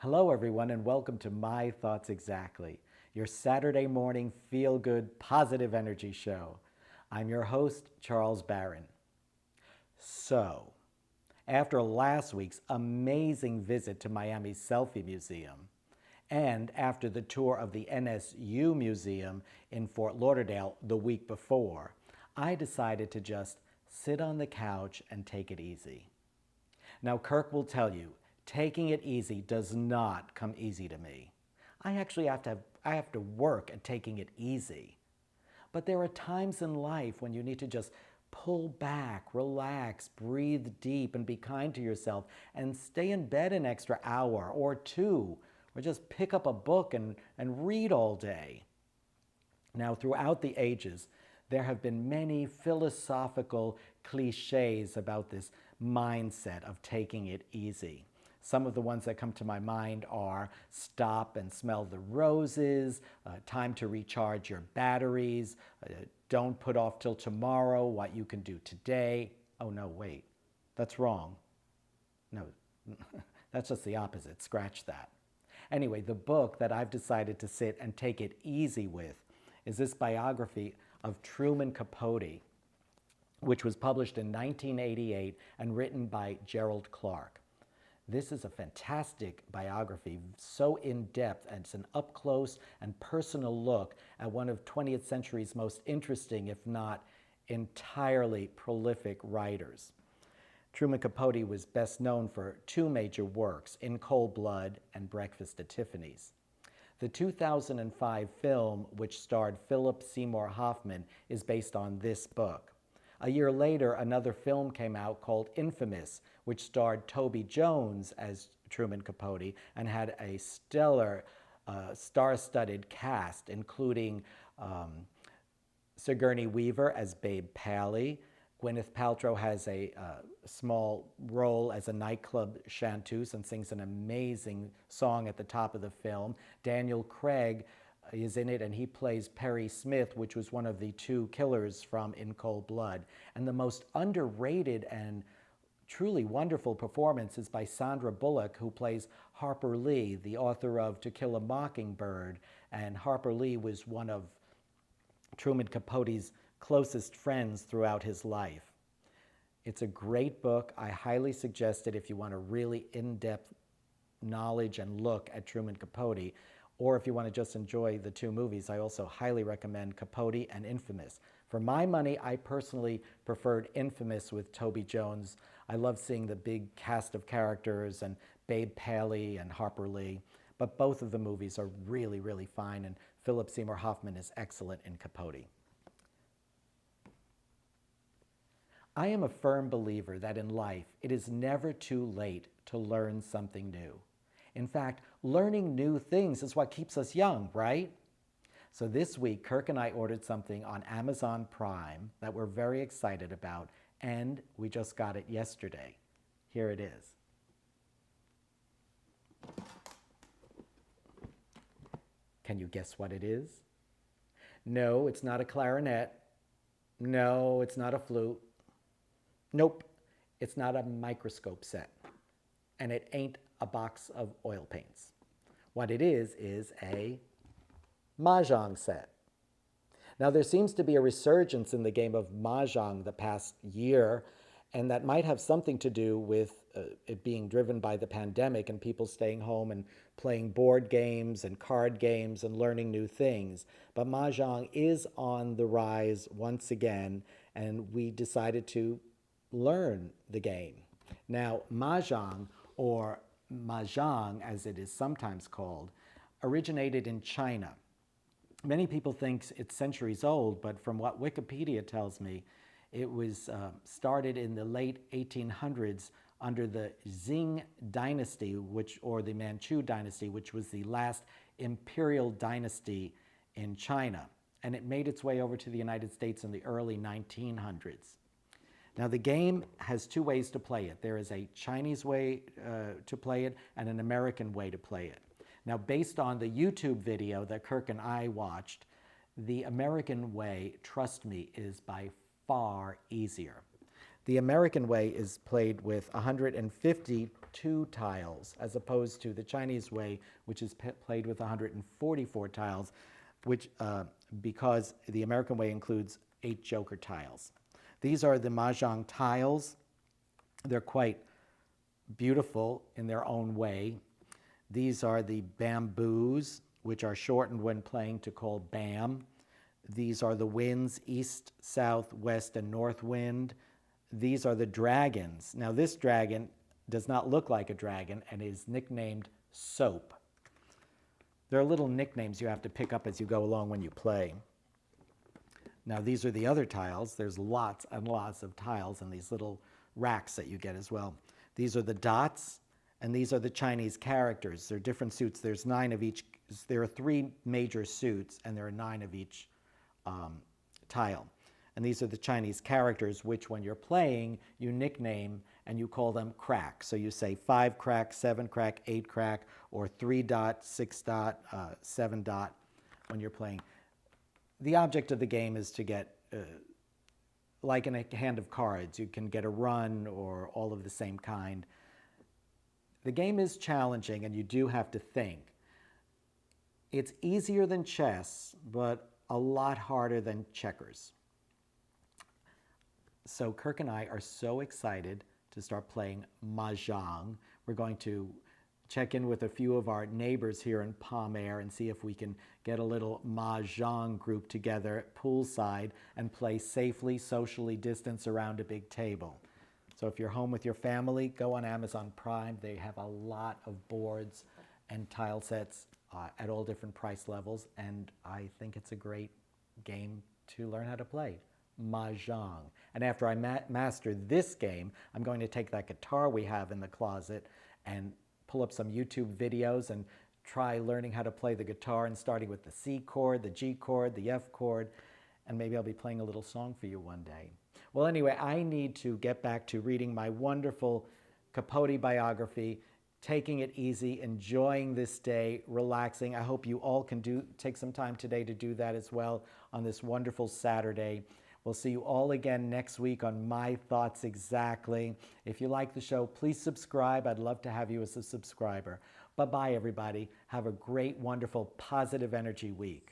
Hello, everyone, and welcome to My Thoughts Exactly, your Saturday morning feel good, positive energy show. I'm your host, Charles Baran. So, after last week's amazing visit to Miami's Selfie Museum, and after the tour of the NSU Museum in Fort Lauderdale the week before, I decided to just sit on the couch and take it easy. Now, Kirk will tell you, taking it easy does not come easy to me. I have to work at taking it easy. But there are times in life when you need to just pull back, relax, breathe deep, and be kind to yourself, and stay in bed an extra hour or two, or just pick up a book and read all day. Now, throughout the ages, there have been many philosophical cliches about this mindset of taking it easy. Some of the ones that come to my mind are stop and smell the roses, time to recharge your batteries, don't put off till tomorrow what you can do today. Oh, no, wait, that's wrong. No, that's just the opposite. Scratch that. Anyway, the book that I've decided to sit and take it easy with is this biography of Truman Capote, which was published in 1988 and written by Gerald Clark. This is a fantastic biography, so in-depth, and it's an up-close and personal look at one of 20th century's most interesting, if not entirely prolific writers. Truman Capote was best known for two major works, In Cold Blood and Breakfast at Tiffany's. The 2005 film, which starred Philip Seymour Hoffman, is based on this book. A year later, another film came out called Infamous, which starred Toby Jones as Truman Capote and had a stellar, star-studded cast, including Sigourney Weaver as Babe Paley. Gwyneth Paltrow has a small role as a nightclub chanteuse and sings an amazing song at the top of the film. Daniel Craig is in it, and he plays Perry Smith, which was one of the two killers from In Cold Blood. And the most underrated and truly wonderful performance is by Sandra Bullock, who plays Harper Lee, the author of To Kill a Mockingbird. And Harper Lee was one of Truman Capote's closest friends throughout his life. It's a great book. I highly suggest it if you want a really in-depth knowledge and look at Truman Capote, or if you want to just enjoy the two movies. I also highly recommend Capote and Infamous. For my money, I personally preferred Infamous with Toby Jones. I love seeing the big cast of characters and Babe Paley and Harper Lee, but both of the movies are really, really fine, and Philip Seymour Hoffman is excellent in Capote. I am a firm believer that in life, it is never too late to learn something new. In fact, learning new things is what keeps us young, right? So this week, Kirk and I ordered something on Amazon Prime that we're very excited about, and we just got it yesterday. Here it is. Can you guess what it is? No, it's not a clarinet. No, it's not a flute. Nope, it's not a microscope set. And it ain't a box of oil paints. What it is a mahjong set. Now, there seems to be a resurgence in the game of mahjong the past year, and that might have something to do with it being driven by the pandemic and people staying home and playing board games and card games and learning new things. But mahjong is on the rise once again, and we decided to learn the game. Now, mahjong, or mahjong as it is sometimes called, originated in China. Many people think it's centuries old, but from what Wikipedia tells me, it was started in the late 1800s under the Qing dynasty, or the Manchu dynasty, which was the last imperial dynasty in China. And it made its way over to the United States in the early 1900s. Now, the game has two ways to play it. There is a Chinese way to play it and an American way to play it. Now, based on the YouTube video that Kirk and I watched, the American way, trust me, is by far easier. The American way is played with 150 2 tiles, as opposed to the Chinese way, which is played with 144 tiles, which because the American way includes 8 joker tiles. These are the mahjong tiles. They're quite beautiful in their own way. These are the bamboos, which are shortened when playing to call bam. These are the winds, east, south, west, and north wind. These are the dragons. Now this dragon does not look like a dragon and is nicknamed Soap. There are little nicknames you have to pick up as you go along when you play. Now these are the other tiles. There's lots and lots of tiles in these little racks that you get as well. These are the dots, and these are the Chinese characters. They're different suits. There's 9 of each. There are 3 major suits, and there are 9 of each tile. And these are the Chinese characters, which when you're playing, you nickname and you call them crack. So you say 5 crack, 7 crack, 8 crack, or 3 dot, 6 dot, 7 dot when you're playing. The object of the game is to get, like in a hand of cards, you can get a run or all of the same kind. The game is challenging and you do have to think. It's easier than chess, but a lot harder than checkers. So Kirk and I are so excited to start playing mahjong. We're going to check in with a few of our neighbors here in Palm Air and see if we can get a little mahjong group together poolside and play safely, socially distanced around a big table. So if you're home with your family, go on Amazon Prime. They have a lot of boards and tile sets at all different price levels, and I think it's a great game to learn how to play, mahjong. And after I master this game, I'm going to take that guitar we have in the closet and pull up some YouTube videos and try learning how to play the guitar, and starting with the C chord, the G chord, the F chord, and maybe I'll be playing a little song for you one day. Well, anyway, I need to get back to reading my wonderful Capote biography, taking it easy, enjoying this day, relaxing. I hope you all can take some time today to do that as well on this wonderful Saturday. We'll see you all again next week on My Thoughts Exactly. If you like the show, please subscribe. I'd love to have you as a subscriber. Bye-bye, everybody. Have a great, wonderful, positive energy week.